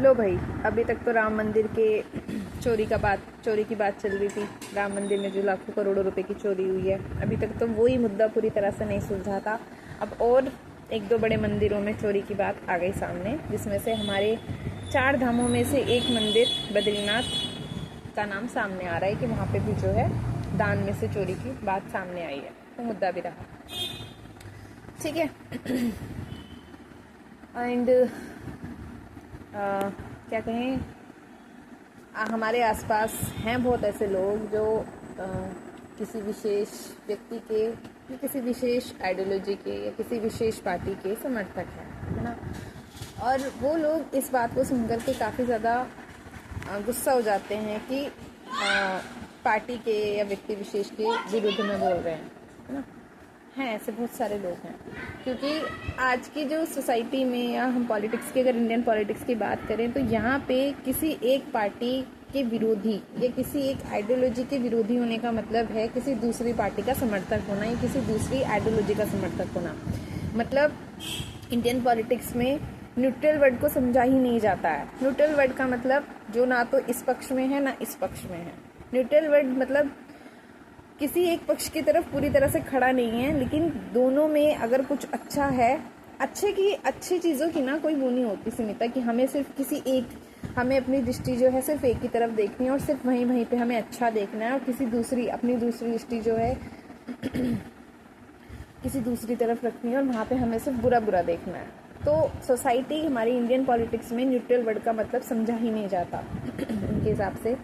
लो भाई, अभी तक तो राम मंदिर के चोरी की बात चल रही थी। राम मंदिर में जो लाखों करोड़ों रुपए की चोरी हुई है, अभी तक तो वही मुद्दा पूरी तरह से नहीं सुलझा था। अब और एक दो बड़े मंदिरों में चोरी की बात आ गई सामने, जिसमें से हमारे 4 धामों में से एक मंदिर बद्रीनाथ का नाम सामने आ रहा है कि वहाँ पे भी जो है दान में से चोरी की बात सामने आई है, तो मुद्दा भी रहा। ठीक है। एंड क्या कहें, हमारे आसपास हैं बहुत ऐसे लोग जो किसी विशेष व्यक्ति के या किसी विशेष आइडियोलॉजी के या किसी विशेष पार्टी के समर्थक हैं, है ना। और वो लोग इस बात को सुनकर के काफ़ी ज़्यादा गुस्सा हो जाते हैं कि पार्टी के या व्यक्ति विशेष के विरुद्ध में बोल रहे हैं, है ना। हैं ऐसे बहुत सारे लोग हैं, क्योंकि आज की जो सोसाइटी में या हम पॉलिटिक्स की, अगर इंडियन पॉलिटिक्स की बात करें तो यहाँ पे किसी एक पार्टी के विरोधी या किसी एक आइडियोलॉजी के विरोधी होने का मतलब है किसी दूसरी पार्टी का समर्थक होना या किसी दूसरी आइडियोलॉजी का समर्थक होना। मतलब इंडियन पॉलिटिक्स में न्यूट्रल वर्ड को समझा ही नहीं जाता है। न्यूट्रल वर्ड का मतलब जो ना तो इस पक्ष में है ना इस पक्ष में है। न्यूट्रल वर्ड मतलब किसी एक पक्ष की तरफ पूरी तरह से खड़ा नहीं है, लेकिन दोनों में अगर कुछ अच्छा है, अच्छी चीज़ों की ना कोई वो नहीं होती सीमिता कि हमें सिर्फ हमें अपनी दृष्टि जो है सिर्फ एक की तरफ देखनी है और सिर्फ वहीं पे हमें अच्छा देखना है, और अपनी दूसरी दृष्टि जो है किसी दूसरी तरफ रखनी है और वहाँ पे हमें सिर्फ बुरा देखना है। तो सोसाइटी, हमारी इंडियन पॉलिटिक्स में न्यूट्रल वर्ड का मतलब समझा ही नहीं जाता उनके हिसाब से।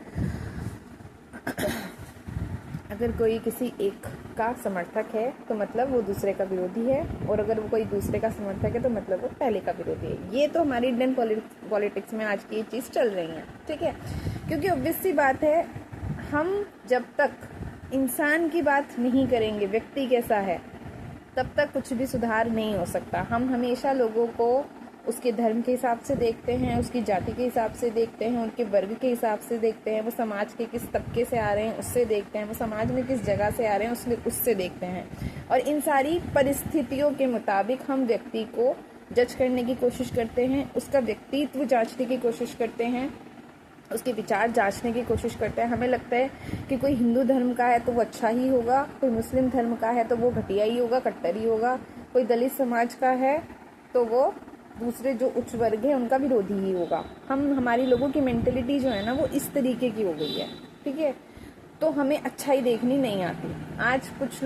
अगर कोई किसी एक का समर्थक है तो मतलब वो दूसरे का विरोधी है, और अगर वो कोई दूसरे का समर्थक है तो मतलब वो पहले का विरोधी है। ये तो हमारी इंडियन पॉलिटिक्स में आज की ये चीज़ चल रही है, ठीक है। क्योंकि ऑब्वियस सी बात है, हम जब तक इंसान की बात नहीं करेंगे, व्यक्ति कैसा है, तब तक कुछ भी सुधार नहीं हो सकता। हम हमेशा लोगों को उसके धर्म के हिसाब से देखते हैं, उसकी जाति के हिसाब से देखते हैं, उनके वर्ग के हिसाब से देखते हैं, वो समाज के किस तबके से आ रहे हैं उससे देखते हैं, वो समाज में किस जगह से आ रहे हैं उससे देखते हैं। और इन सारी परिस्थितियों के मुताबिक हम व्यक्ति को जज करने की कोशिश करते हैं, उसका व्यक्तित्व जांचने की कोशिश करते हैं, उसके विचार जांचने की कोशिश करते हैं। हमें लगता है कि कोई हिंदू धर्म का है तो वो अच्छा ही होगा, कोई मुस्लिम धर्म का है तो वो घटिया ही होगा, कट्टर ही होगा, कोई दलित समाज का है तो वो दूसरे जो उच्च वर्ग है उनका विरोधी ही होगा। हमारी लोगों की मेंटेलिटी जो है ना वो इस तरीके की हो गई है, ठीक है। तो हमें अच्छाई देखनी नहीं आती। आज कुछ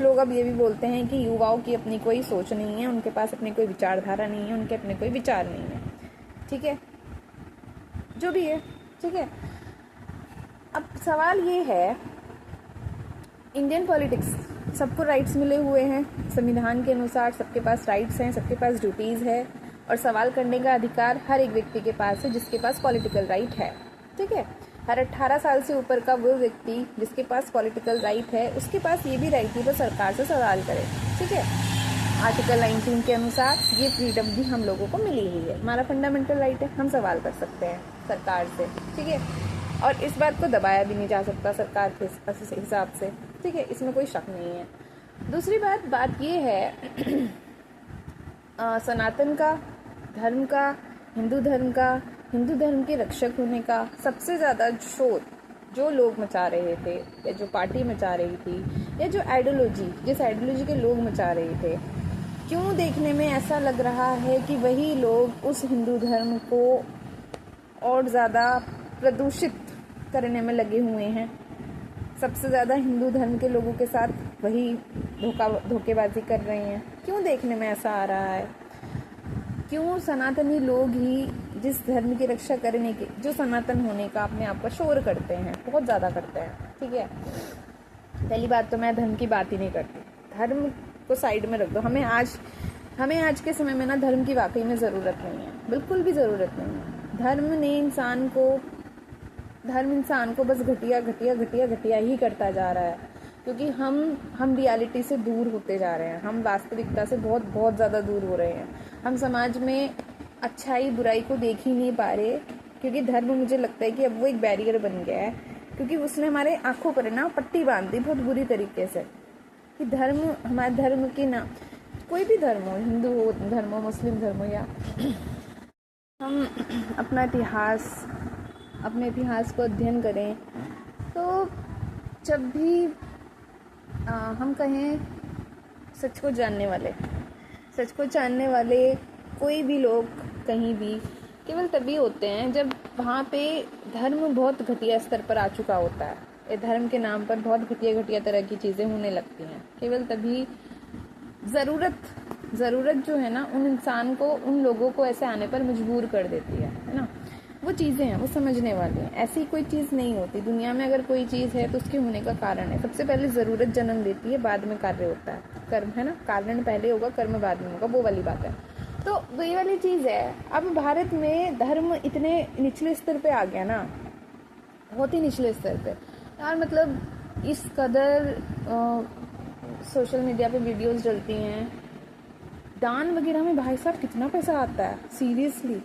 लोग अब ये भी बोलते हैं कि युवाओं की अपनी कोई सोच नहीं है, उनके पास अपनी कोई विचारधारा नहीं है, उनके अपने कोई विचार नहीं है, ठीक है, जो भी है, ठीक है। अब सवाल ये है, इंडियन पॉलिटिक्स, सबको राइट्स मिले हुए हैं संविधान के अनुसार, सबके पास राइट्स हैं, सबके पास ड्यूटीज़ है, और सवाल करने का अधिकार हर एक व्यक्ति के पास है जिसके पास पॉलिटिकल राइट है, ठीक है। हर 18 साल से ऊपर का वो व्यक्ति जिसके पास पॉलिटिकल राइट है, उसके पास ये भी राइट है वो सरकार से सवाल करे, ठीक है। आर्टिकल 19 के अनुसार ये फ्रीडम भी हम लोगों को मिली हुई है, हमारा फंडामेंटल राइट है, हम सवाल कर सकते हैं सरकार से, ठीक है। और इस बात को दबाया भी नहीं जा सकता सरकार के हिसाब से, ठीक है, इसमें कोई शक नहीं है। दूसरी बात ये है सनातन का धर्म का, हिंदू धर्म के रक्षक होने का सबसे ज़्यादा शोर जो लोग मचा रहे थे, या जो पार्टी मचा रही थी, या जिस आइडियोलॉजी के लोग मचा रहे थे, क्यों देखने में ऐसा लग रहा है कि वही लोग उस हिंदू धर्म को और ज़्यादा प्रदूषित करने में लगे हुए हैं। सबसे ज़्यादा हिंदू धर्म के लोगों के साथ वही धोखेबाजी कर रहे हैं। क्यों देखने में ऐसा आ रहा है? क्यों सनातनी लोग ही जिस धर्म की रक्षा करने के, जो सनातन होने का अपने आप का शोर करते हैं, बहुत ज़्यादा करते हैं, ठीक है। पहली बात तो मैं धर्म की बात ही नहीं करती, धर्म को साइड में रख दो। हमें आज के समय में ना धर्म की वाकई में ज़रूरत नहीं है, बिल्कुल भी ज़रूरत नहीं है। धर्म इंसान को बस घटिया ही करता जा रहा है, क्योंकि हम रियलिटी से दूर होते जा रहे हैं, हम वास्तविकता से बहुत ज़्यादा दूर हो रहे हैं। हम समाज में अच्छाई बुराई को देख ही नहीं पा रहे, क्योंकि धर्म, मुझे लगता है कि अब वो एक बैरियर बन गया है, क्योंकि उसने हमारे आंखों पर ना पट्टी बांध दी बहुत बुरी तरीके से कि हमारे धर्म की ना, कोई भी धर्म हो, हिंदू हो धर्म हो, मुस्लिम धर्म हो, या हम अपने इतिहास को अध्ययन करें तो जब भी हम कहें सच को जानने वाले कोई भी लोग कहीं भी केवल तभी होते हैं जब वहाँ पे धर्म बहुत घटिया स्तर पर आ चुका होता है। ये धर्म के नाम पर बहुत घटिया तरह की चीज़ें होने लगती हैं। केवल तभी ज़रूरत जो है ना उन लोगों को ऐसे आने पर मजबूर कर देती है ना। वो चीज़ें हैं, वो समझने वाली हैं। ऐसी कोई चीज़ नहीं होती दुनिया में। अगर कोई चीज़ है तो उसके होने का कारण है। सबसे पहले ज़रूरत जन्म देती है, बाद में कार्य होता है। कर्म है ना, कारण पहले होगा, कर्म बाद में होगा, वो वाली बात है। तो वही वाली चीज़ है। अब भारत में धर्म इतने निचले स्तर पे आ गया ना, बहुत ही निचले स्तर पे यार। मतलब इस कदर सोशल मीडिया पे वीडियोस डलती हैं, दान वगैरह में भाई साहब कितना पैसा आता है, सीरियसली।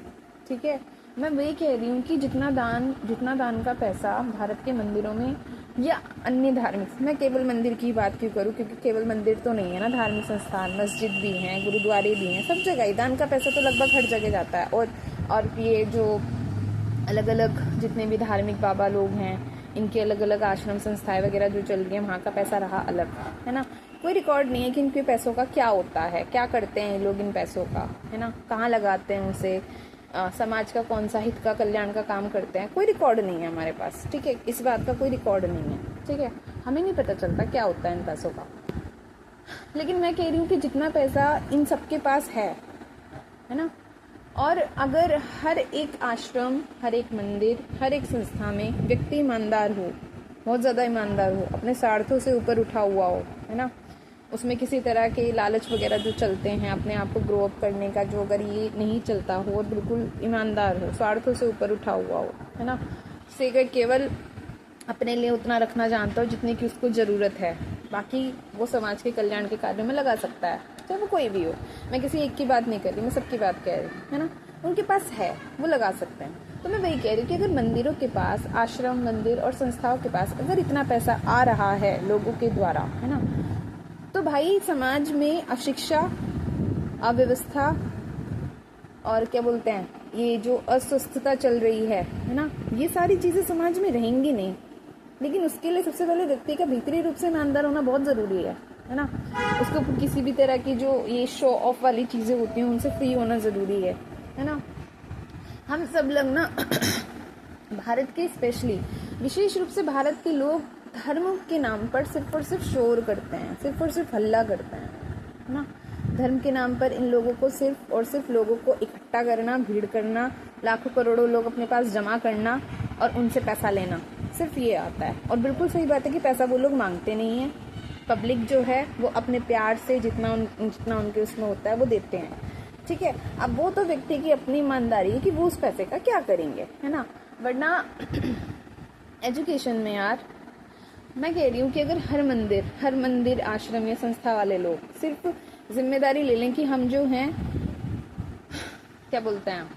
ठीक है, मैं वही कह रही हूँ कि जितना दान का पैसा भारत के मंदिरों में या अन्य धार्मिक, मैं केवल मंदिर की बात क्यों करूँ, क्योंकि केवल मंदिर तो नहीं है ना, धार्मिक संस्थान, मस्जिद भी हैं, गुरुद्वारे भी हैं, सब जगह ही दान का पैसा तो लगभग हर जगह जाता है। और ये जो अलग अलग जितने भी धार्मिक बाबा लोग हैं, इनके अलग अलग आश्रम संस्थाएं वगैरह जो चल रही हैं, वहाँ का पैसा रहा अलग, है ना। कोई रिकॉर्ड नहीं है कि इनके पैसों का क्या होता है, क्या करते हैं लोग इन पैसों का, है ना, कहाँ लगाते हैं उसे, समाज का कौन सा हित का कल्याण का काम करते हैं, कोई रिकॉर्ड नहीं है हमारे पास। ठीक है, इस बात का कोई रिकॉर्ड नहीं है। ठीक है, हमें नहीं पता चलता क्या होता है इन पैसों का। लेकिन मैं कह रही हूँ कि जितना पैसा इन सबके पास है ना, और अगर हर एक आश्रम, हर एक मंदिर, हर एक संस्था में व्यक्ति ईमानदार हो, बहुत ज़्यादा ईमानदार हो, अपने स्वार्थों से ऊपर उठा हुआ हो, है ना, उसमें किसी तरह के लालच वगैरह जो चलते हैं अपने आप को ग्रो अप करने का, जो अगर ये नहीं चलता हो और बिल्कुल ईमानदार हो, स्वार्थों से ऊपर उठा हुआ हो, है ना, से अगर केवल अपने लिए उतना रखना जानता हो जितनी की उसको ज़रूरत है, बाकी वो समाज के कल्याण के कार्यों में लगा सकता है, चाहे वो कोई भी हो। मैं किसी एक की बात नहीं कर रही, मैं सबकी बात कह रही हूँ, है ना। उनके पास है, वो लगा सकते हैं। तो मैं वही कह रही हूँ कि अगर मंदिरों के पास, आश्रम, मंदिर और संस्थाओं के पास अगर इतना पैसा आ रहा है लोगों के द्वारा, है ना, तो भाई समाज में अशिक्षा, अव्यवस्था और क्या बोलते हैं, ये जो अस्वस्थता चल रही है ना, ये सारी चीज़ें समाज में रहेंगी नहीं। लेकिन उसके लिए सबसे पहले व्यक्ति का भीतरी रूप से ईमानदार होना बहुत ज़रूरी है ना। उसको किसी भी तरह की जो ये शो ऑफ वाली चीज़ें होती हैं उनसे फ्री होना ज़रूरी है ना। हम सब लोग ना भारत के, स्पेशली विशेष रूप से भारत के लोग धर्म के नाम पर सिर्फ और सिर्फ शोर करते हैं, सिर्फ और सिर्फ हल्ला करते हैं, है ना। धर्म के नाम पर इन लोगों को सिर्फ और सिर्फ लोगों को इकट्ठा करना, भीड़ करना, लाखों करोड़ों लोग अपने पास जमा करना और उनसे पैसा लेना, सिर्फ ये आता है। और बिल्कुल सही बात है कि पैसा वो लोग मांगते नहीं हैं। पब्लिक जो है वो अपने प्यार से जितना उनके उसमें होता है वो देते हैं। ठीक है, अब वो तो व्यक्ति की अपनी ईमानदारी है कि वो उस पैसे का क्या करेंगे, है ना। वरना एजुकेशन में यार मैं कह रही हूँ कि अगर हर मंदिर, आश्रम या संस्था वाले लोग सिर्फ जिम्मेदारी ले लें कि हम जो हैं, क्या बोलते हैं,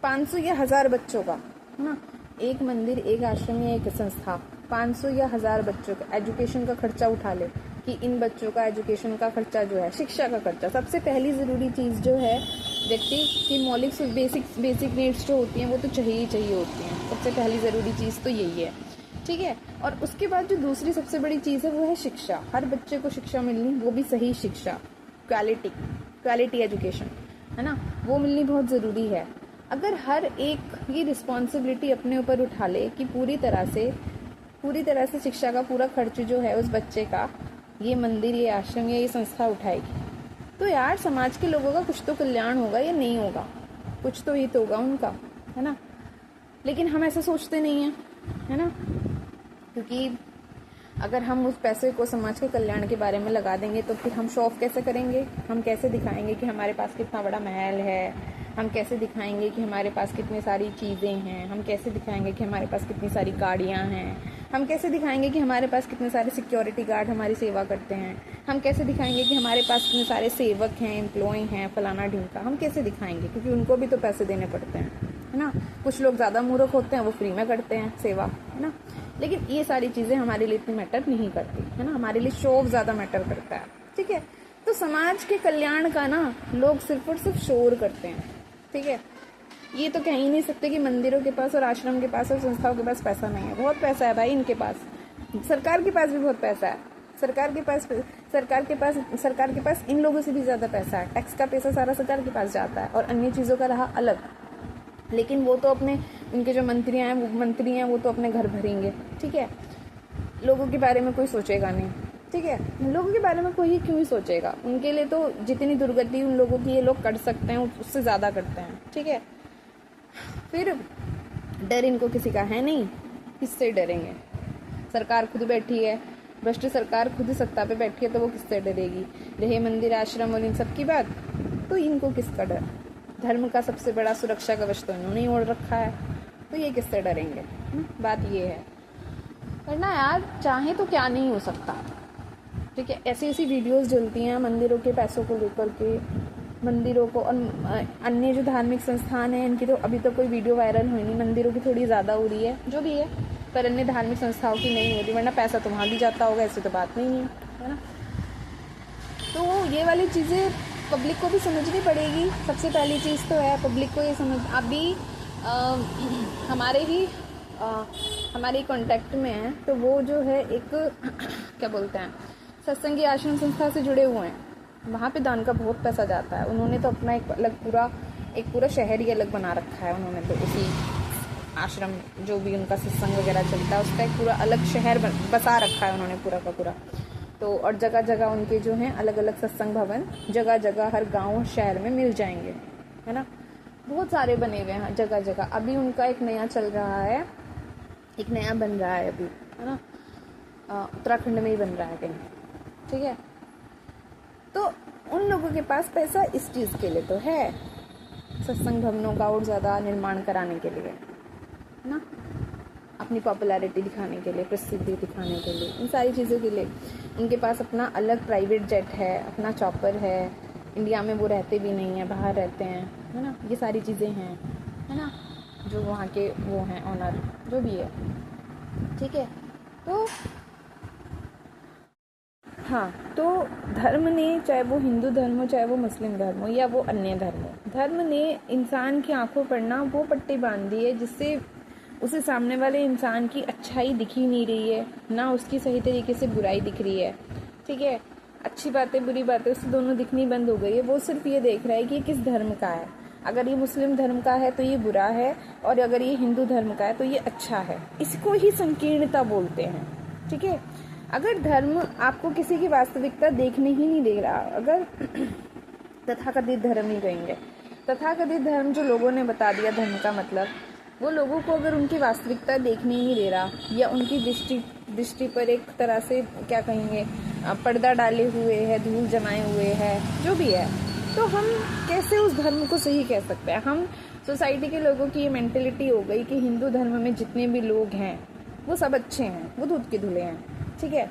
500 या 1000 बच्चों का, है ना, एक मंदिर, एक आश्रम या एक संस्था 500 या 1000 बच्चों का एजुकेशन का खर्चा उठा ले कि इन बच्चों का एजुकेशन का खर्चा जो है, शिक्षा का खर्चा, सबसे पहली ज़रूरी चीज़ जो है व्यक्ति की मौलिक बेसिक नीड्स जो होती हैं वो तो चाहिए होती हैं। सबसे पहली ज़रूरी चीज़ तो यही है। ठीक है, और उसके बाद जो दूसरी सबसे बड़ी चीज़ है वो है शिक्षा। हर बच्चे को शिक्षा मिलनी, वो भी सही शिक्षा, क्वालिटी एजुकेशन, है ना, वो मिलनी बहुत ज़रूरी है। अगर हर एक ये रिस्पॉन्सिबिलिटी अपने ऊपर उठा ले कि पूरी तरह से शिक्षा का पूरा खर्च जो है उस बच्चे का ये मंदिर, ये आश्रम या ये संस्था उठाएगी, तो यार समाज के लोगों का कुछ तो कल्याण होगा या नहीं होगा, कुछ तो हित होगा उनका, है ना। लेकिन हम ऐसा सोचते नहीं हैं, है ना, क्योंकि अगर हम उस पैसे को समाज के कल्याण के बारे में लगा देंगे तो फिर हम शो ऑफ कैसे करेंगे, हम कैसे दिखाएंगे कि हमारे पास कितना बड़ा महल है, हम कैसे दिखाएंगे कि हमारे पास कितनी सारी चीज़ें हैं, हम कैसे दिखाएंगे कि हमारे पास कितनी सारी गाड़ियाँ हैं, हम कैसे दिखाएंगे कि हमारे पास कितने सारे सिक्योरिटी गार्ड हमारी सेवा करते हैं, हम कैसे दिखाएंगे कि हमारे पास कितने सारे सेवक हैं, एम्प्लॉय हैं, फलाना ढिमका, हम कैसे दिखाएंगे, क्योंकि उनको भी तो पैसे देने पड़ते हैं, है ना। कुछ लोग ज़्यादा मूर्ख होते हैं, वो फ्री में करते हैं सेवा, है ना। लेकिन ये सारी चीज़ें हमारे लिए इतनी मैटर नहीं करती, है ना, हमारे लिए शो ऑफ ज़्यादा मैटर करता है। ठीक है, तो समाज के कल्याण का ना लोग सिर्फ और सिर्फ शोर करते हैं, ठीक है। ये तो कह ही नहीं सकते कि मंदिरों के पास और आश्रम के पास और संस्थाओं के पास पैसा नहीं है। बहुत पैसा है भाई इनके पास, सरकार के पास भी बहुत पैसा है। सरकार के पास इन लोगों से भी ज़्यादा पैसा है। टैक्स का पैसा सारा सरकार के पास जाता है और अन्य चीज़ों का रहा अलग। लेकिन वो तो अपने, उनके जो मंत्री हैं वो तो अपने घर भरेंगे, ठीक है। लोगों के बारे में कोई सोचेगा नहीं, ठीक है। लोगों के बारे में कोई क्यों ही सोचेगा। उनके लिए तो जितनी दुर्गति उन लोगों की ये लोग कर सकते हैं उससे ज़्यादा करते हैं, ठीक है। फिर डर इनको किसी का है नहीं, किससे डरेंगे। सरकार खुद बैठी है, भ्रष्ट सरकार खुद सत्ता पे बैठी है, तो वो किससे डरेगी। रहे मंदिर आश्रम और इन सब की बात, तो इनको किसका डर। धर्म का सबसे बड़ा सुरक्षा कवच तो इन्होंने ही ओढ़ रखा है, तो ये किससे डरेंगे। बात ये है। वरना यार चाहे तो क्या नहीं हो सकता, ठीक है। ऐसी ऐसी वीडियोस चलती हैं मंदिरों के पैसों को लेकर के, मंदिरों को और अन्य जो धार्मिक संस्थान हैं इनकी तो अभी तक कोई वीडियो वायरल हुई नहीं। मंदिरों की थोड़ी ज़्यादा हो रही है, जो भी है, पर अन्य धार्मिक संस्थाओं की नहीं हो रही। वरना पैसा तो वहाँ भी जाता होगा, ऐसी तो बात नहीं है ना। तो ये वाली चीज़ें पब्लिक को भी समझनी पड़ेगी। सबसे पहली चीज़ तो है पब्लिक को ये समझ। अभी हमारे कॉन्टेक्ट में है, तो वो जो है एक क्या बोलते हैं, सत्संगी आश्रम संस्था से जुड़े हुए हैं। वहाँ पे दान का बहुत पैसा जाता है। उन्होंने तो अपना एक पूरा शहर ही अलग बना रखा है। उन्होंने तो उसी आश्रम जो भी उनका सत्संग वगैरह चलता है उसका एक पूरा अलग शहर बसा रखा है उन्होंने पूरा का पूरा। तो और जगह जगह उनके जो हैं अलग अलग सत्संग भवन जगह जगह हर गांव शहर में मिल जाएंगे, है ना। बहुत सारे बने हुए हैं जगह जगह। अभी उनका एक नया चल रहा है, एक नया बन रहा है अभी, है ना। उत्तराखंड में ही बन रहा है कहीं, ठीक है। तो उन लोगों के पास पैसा इस चीज़ के लिए तो है, सत्संग भवनों का और ज़्यादा निर्माण कराने के लिए, ना, अपनी पॉपुलैरिटी दिखाने के लिए, प्रसिद्धि दिखाने के लिए, इन सारी चीज़ों के लिए। उनके पास अपना अलग प्राइवेट जेट है, अपना चॉपर है। इंडिया में वो रहते भी नहीं है, बाहर रहते हैं, है ना। ये सारी चीज़ें हैं, है ना, जो वहाँ के वो हैं ऑनर, जो भी है, ठीक है। तो हाँ, तो धर्म ने, चाहे वो हिंदू धर्म हो, चाहे वो मुस्लिम धर्म हो, या वो अन्य धर्म हो, धर्म ने इंसान की आंखों पर ना वो पट्टी बांध दी है जिससे उसे सामने वाले इंसान की अच्छाई दिख ही नहीं रही है, ना उसकी सही तरीके से बुराई दिख रही है, ठीक है। अच्छी बातें बुरी बातें उससे दोनों दिखनी बंद हो गई है। वो सिर्फ ये देख रहा है कि ये किस धर्म का है। अगर ये मुस्लिम धर्म का है तो ये बुरा है, और अगर ये हिंदू धर्म का है तो ये अच्छा है। इसको ही संकीर्णता बोलते हैं, ठीक है। अगर धर्म आपको किसी की वास्तविकता देखने ही नहीं दे रहा, अगर तथाकथित धर्म ही कहेंगे, तथाकथित धर्म जो लोगों ने बता दिया धर्म का मतलब, वो लोगों को अगर उनकी वास्तविकता देखने ही नहीं दे रहा, या उनकी दृष्टि पर एक तरह से क्या कहेंगे, पर्दा डाले हुए है, धूल जमाए हुए है, जो भी है, तो हम कैसे उस धर्म को सही कह सकते हैं। हम सोसाइटी के लोगों की ये मेंटेलिटी हो गई कि हिंदू धर्म में जितने भी लोग हैं वो सब अच्छे हैं, वो दूध के धुले हैं, ठीक है।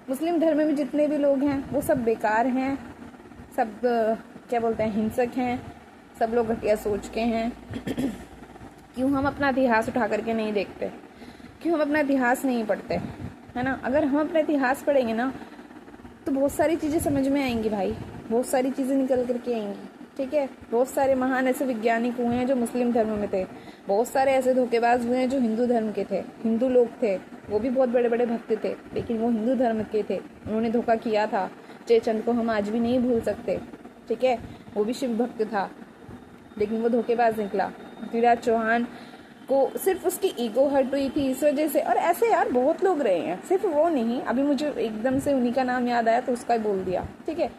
मुस्लिम धर्म में जितने भी लोग हैं वो सब बेकार हैं, सब क्या बोलते हैं, हिंसक हैं, सब लोग घटिया सोच के हैं। क्यों हम अपना इतिहास उठा करके नहीं देखते, क्यों हम अपना इतिहास नहीं पढ़ते, है ना। अगर हम अपना इतिहास पढ़ेंगे ना तो बहुत सारी चीज़ें समझ में आएंगी भाई, बहुत सारी चीज़ें निकल करके आएंगी, ठीक है। बहुत सारे महान ऐसे वैज्ञानिक हुए हैं जो मुस्लिम धर्म में थे, बहुत सारे ऐसे धोखेबाज हुए हैं जो हिंदू धर्म के थे। हिंदू लोग थे, वो भी बहुत बड़े बड़े भक्त थे, लेकिन वो हिंदू धर्म के थे, उन्होंने धोखा किया था। चेचंद को हम आज भी नहीं भूल सकते, ठीक है, वो भी शिव भक्त था, लेकिन वो धोखेबाज निकला। पृथ्वीराज चौहान को सिर्फ उसकी ईगो हर्ट हुई थी इस वजह से, और ऐसे यार बहुत लोग रहे हैं, सिर्फ वो नहीं। अभी मुझे एकदम से उन्हीं का नाम याद आया तो उसका ही बोल दिया, ठीक है।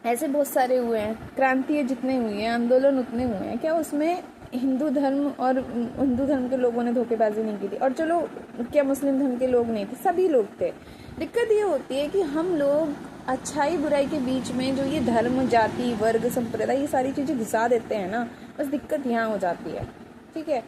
ऐसे बहुत सारे हुए हैं, क्रांति जितने हुए हैं, आंदोलन उतने हुए हैं, क्या उसमें हिंदू धर्म और हिंदू धर्म के लोगों ने धोखेबाजी नहीं की थी? और चलो क्या मुस्लिम धर्म के लोग नहीं थे, सभी लोग थे। दिक्कत ये होती है कि हम लोग अच्छाई बुराई के बीच में जो ये धर्म, जाति, वर्ग, संप्रदाय, ये सारी चीज़ें घुसा देते हैं ना, बस दिक्कत यहाँ हो जाती है, ठीक है।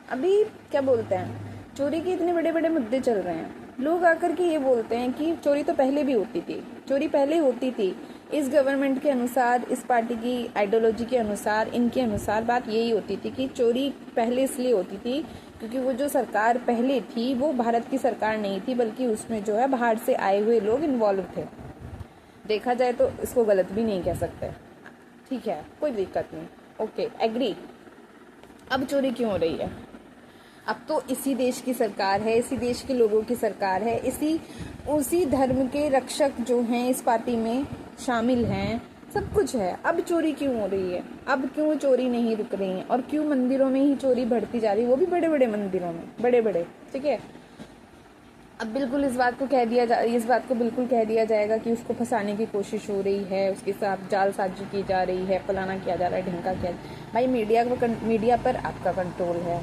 अभी क्या बोलते हैं, चोरी के इतने बड़े बड़े मुद्दे चल रहे हैं, लोग आकर के ये बोलते हैं कि चोरी तो पहले भी होती थी, चोरी पहले होती थी। इस गवर्नमेंट के अनुसार, इस पार्टी की आइडियोलॉजी के अनुसार, इनके अनुसार बात यही होती थी कि चोरी पहले इसलिए होती थी क्योंकि वो जो सरकार पहले थी वो भारत की सरकार नहीं थी, बल्कि उसमें जो है बाहर से आए हुए लोग इन्वॉल्व थे। देखा जाए तो इसको गलत भी नहीं कह सकते, ठीक है, कोई दिक्कत नहीं, ओके एग्री। अब चोरी क्यों हो रही है? अब तो इसी देश की सरकार है, इसी देश के लोगों की सरकार है, उसी धर्म के रक्षक जो हैं इस पार्टी में शामिल हैं, सब कुछ है। अब चोरी क्यों हो रही है? अब क्यों चोरी नहीं रुक रही है? और क्यों मंदिरों में ही चोरी बढ़ती जा रही है, वो भी बड़े बड़े मंदिरों में, बड़े बड़े, ठीक है। अब बिल्कुल इस बात को बिल्कुल कह दिया जाएगा कि उसको फंसाने की कोशिश हो रही है, उसके साथ जालसाजी की जा रही है, फलाना किया जा रहा है, ढिंका किया। भाई मीडिया पर आपका कंट्रोल है,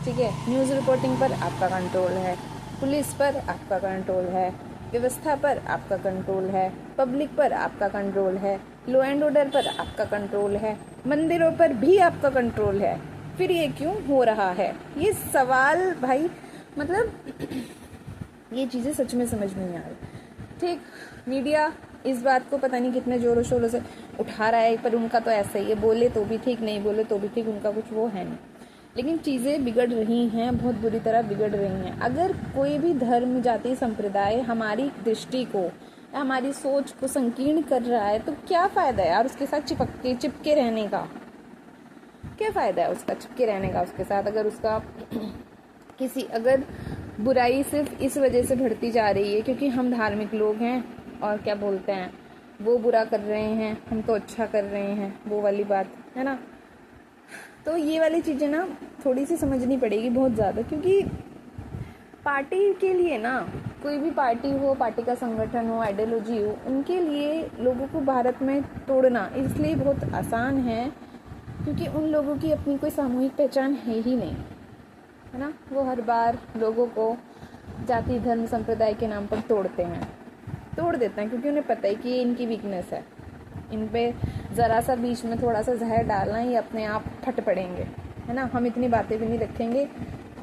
ठीक है, न्यूज़ रिपोर्टिंग पर आपका कंट्रोल है, पुलिस पर आपका कंट्रोल है, व्यवस्था पर आपका कंट्रोल है, पब्लिक पर आपका कंट्रोल है, लॉ एंड ऑर्डर पर आपका कंट्रोल है, मंदिरों पर भी आपका कंट्रोल है। फिर ये क्यों हो रहा है? ये सवाल भाई, मतलब ये चीज़ें सच में समझ नहीं आ रही, ठीक। मीडिया इस बात को पता नहीं कितने जोरों शोरों से उठा रहा है, पर उनका तो ऐसा ही है, बोले तो भी ठीक, नहीं बोले तो भी ठीक, उनका कुछ वो है नहीं। लेकिन चीज़ें बिगड़ रही हैं, बहुत बुरी तरह बिगड़ रही हैं। अगर कोई भी धर्म, जाति, संप्रदाय हमारी दृष्टि को, हमारी सोच को संकीर्ण कर रहा है तो क्या फ़ायदा है यार उसके साथ चिपके रहने का? क्या फ़ायदा है उसका चिपके रहने का उसके साथ? अगर उसका अगर बुराई सिर्फ इस वजह से बढ़ती जा रही है क्योंकि हम धार्मिक लोग हैं और क्या बोलते हैं, वो बुरा कर रहे हैं, हम तो अच्छा कर रहे हैं, वो वाली बात है ना। तो ये वाली चीज़ें ना थोड़ी सी समझनी पड़ेगी बहुत ज़्यादा, क्योंकि पार्टी के लिए ना, कोई भी पार्टी हो, पार्टी का संगठन हो, आइडियोलॉजी हो, उनके लिए लोगों को भारत में तोड़ना इसलिए बहुत आसान है क्योंकि उन लोगों की अपनी कोई सामूहिक पहचान है ही नहीं, है ना। वो हर बार लोगों को जाति, धर्म, संप्रदाय के नाम पर तोड़ देते हैं क्योंकि उन्हें पता है कि ये इनकी वीकनेस है, इन पे ज़रा सा बीच में थोड़ा सा जहर डालना ही अपने आप फट पड़ेंगे, है ना। हम इतनी बातें भी नहीं रखेंगे,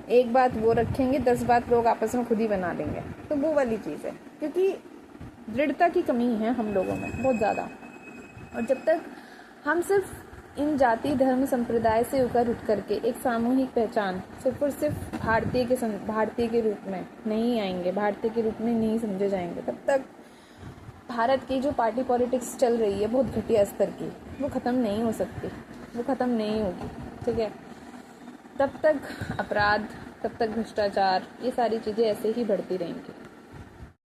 एक बात वो रखेंगे, 10 बात लोग आपस में खुद ही बना लेंगे। तो वो वाली चीज़ है, क्योंकि दृढ़ता की कमी है हम लोगों में बहुत ज़्यादा। और जब तक हम सिर्फ इन जाति, धर्म, संप्रदाय से उठ करके एक सामूहिक पहचान सिर्फ और सिर्फ भारतीय के रूप में नहीं आएंगे, भारतीय के रूप में नहीं समझे जाएंगे, तब तक भारत की जो पार्टी पॉलिटिक्स चल रही है बहुत घटिया स्तर की, वो ख़त्म नहीं हो सकती, वो ख़त्म नहीं होगी, ठीक है। तब तक अपराध, तब तक भ्रष्टाचार, ये सारी चीज़ें ऐसे ही बढ़ती रहेंगी।